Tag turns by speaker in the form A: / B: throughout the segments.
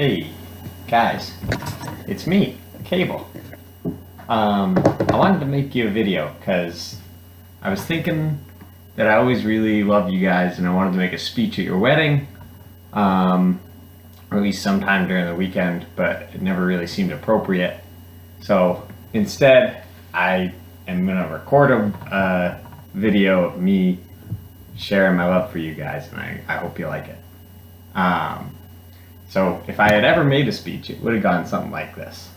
A: Hey, guys, it's me, Cable. I wanted to make you a video because I was thinking that I always really loved you guys and I wanted to make a speech at your wedding, or at least sometime during the weekend, but it never really seemed appropriate. So instead, I am going to record a video of me sharing my love for you guys, and I hope you like it. So if I had ever made a speech, it would have gone something like this.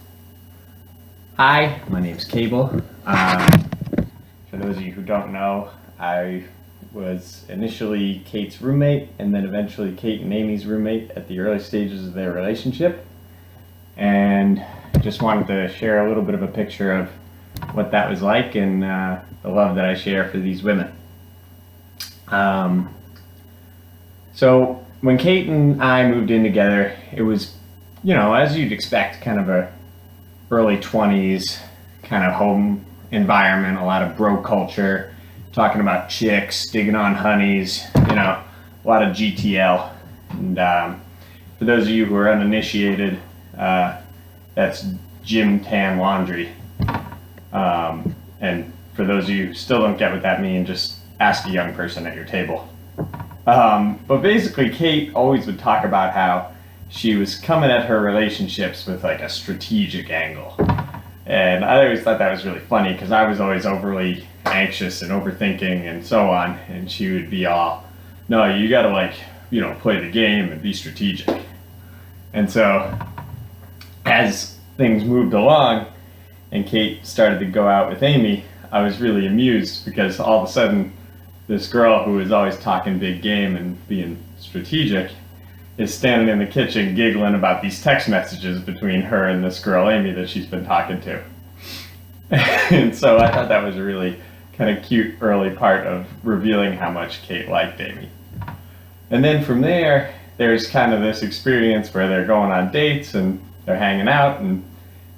A: Hi, my name's Cable. For those of you who don't know, I was initially Kate's roommate and then eventually Kate and Amy's roommate at the early stages of their relationship. And just wanted to share a little bit of a picture of what that was like and the love that I share for these women. So when Kate and I moved in together, it was, as you'd expect, kind of a early 20s kind of home environment, a lot of bro culture, talking about chicks, digging on honeys, a lot of GTL. And for those of you who are uninitiated, that's gym tan laundry. And for those of you who still don't get what that means, just ask a young person at your table. But basically, Kate always would talk about how she was coming at her relationships with like a strategic angle. And I always thought that was really funny because I was always overly anxious and overthinking and so on. And she would be all, no, you gotta play the game and be strategic. And so as things moved along and Kate started to go out with Amy, I was really amused because all of a sudden this girl who is always talking big game and being strategic is standing in the kitchen giggling about these text messages between her and this girl Amy that she's been talking to. And so I thought that was a really kind of cute early part of revealing how much Kate liked Amy. And then from there, there's kind of this experience where they're going on dates and they're hanging out, and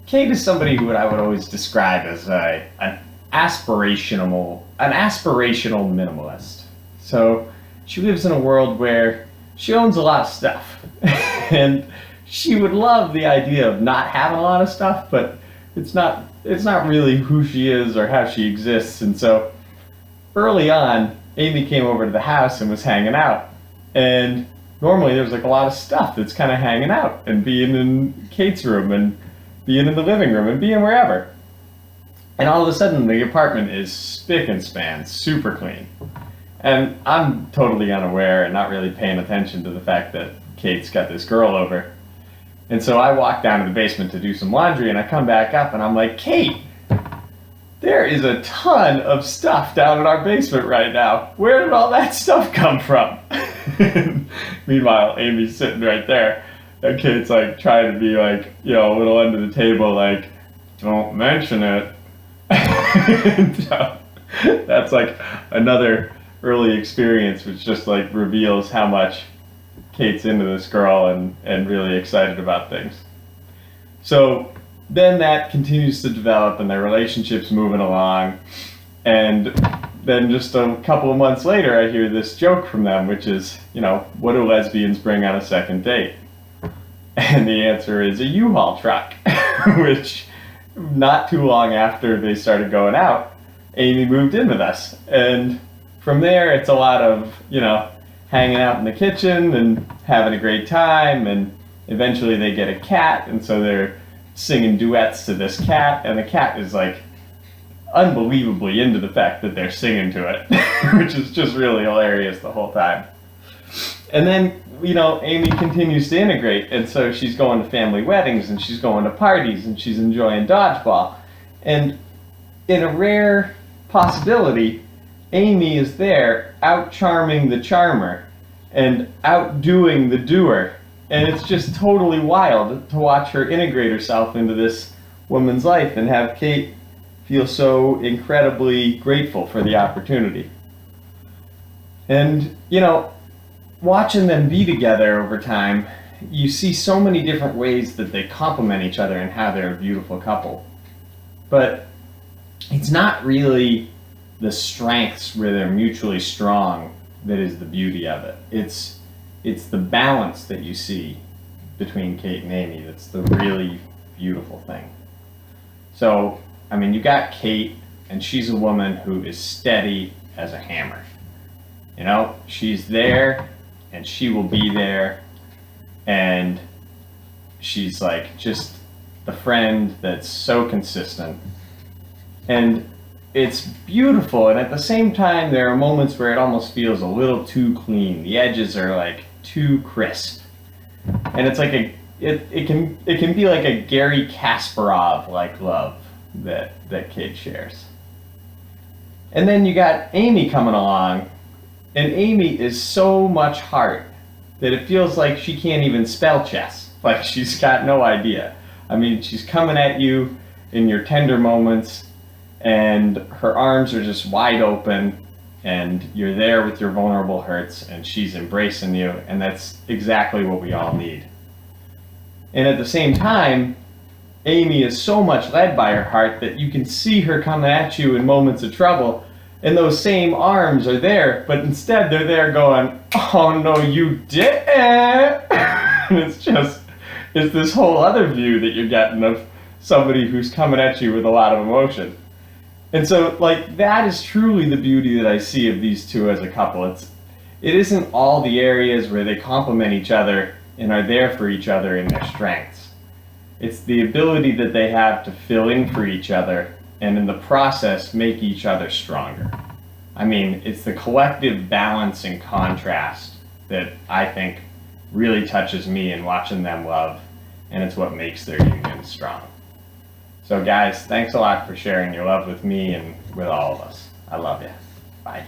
A: Kate is somebody who I would always describe as an aspirational minimalist. So she lives in a world where she owns a lot of stuff and she would love the idea of not having a lot of stuff, but it's not really who she is or how she exists. And so early on, Amy came over to the house and was hanging out, and normally there's like a lot of stuff that's kind of hanging out and being in Kate's room and being in the living room and being wherever. And all of a sudden, the apartment is spick and span, super clean. And I'm totally unaware and not really paying attention to the fact that Kate's got this girl over. And so I walk down to the basement to do some laundry, and I come back up and I'm like, Kate, there is a ton of stuff down in our basement right now. Where did all that stuff come from? Meanwhile, Amy's sitting right there. And Kate's like trying to be like, a little under the table, like, don't mention it. So that's like another early experience which just like reveals how much Kate's into this girl and really excited about things. So then that continues to develop and their relationship's moving along, and then just a couple of months later I hear this joke from them, which is, what do lesbians bring on a second date? And the answer is a U-Haul truck. Which not too long after they started going out, Amy moved in with us. And from there, it's a lot of, hanging out in the kitchen and having a great time. And eventually they get a cat. And so they're singing duets to this cat. And the cat is like unbelievably into the fact that they're singing to it, which is just really hilarious the whole time. And then, Amy continues to integrate, and so she's going to family weddings, and she's going to parties, and she's enjoying dodgeball. And in a rare possibility, Amy is there out-charming the charmer and outdoing the doer. And it's just totally wild to watch her integrate herself into this woman's life and have Kate feel so incredibly grateful for the opportunity. And, watching them be together over time, you see so many different ways that they complement each other and how they're a beautiful couple. But it's not really the strengths where they're mutually strong that is the beauty of it. It's the balance that you see between Kate and Amy that's the really beautiful thing. So, I mean, you got Kate, and she's a woman who is steady as a hammer. You know, she's there, and she will be there, and she's like just the friend that's so consistent. And it's beautiful, and at the same time, there are moments where it almost feels a little too clean. The edges are like too crisp, and it's like it can be like a Gary Kasparov like love that Kate shares. And then you got Amy coming along, and Amy is so much heart that it feels like she can't even spell chess. Like she's got no idea. I mean, she's coming at you in your tender moments, and her arms are just wide open, and you're there with your vulnerable hurts, and she's embracing you, and that's exactly what we all need. And at the same time, Amy is so much led by her heart that you can see her coming at you in moments of trouble, and those same arms are there, but instead they're there going, "Oh no, you didn't!" And it's this whole other view that you're getting of somebody who's coming at you with a lot of emotion. And so, like, that is truly the beauty that I see of these two as a couple. It isn't all the areas where they complement each other and are there for each other in their strengths. It's the ability that they have to fill in for each other and in the process make each other stronger. I mean, it's the collective balance and contrast that I think really touches me in watching them love, and it's what makes their union strong. So guys, thanks a lot for sharing your love with me and with all of us. I love you. Bye.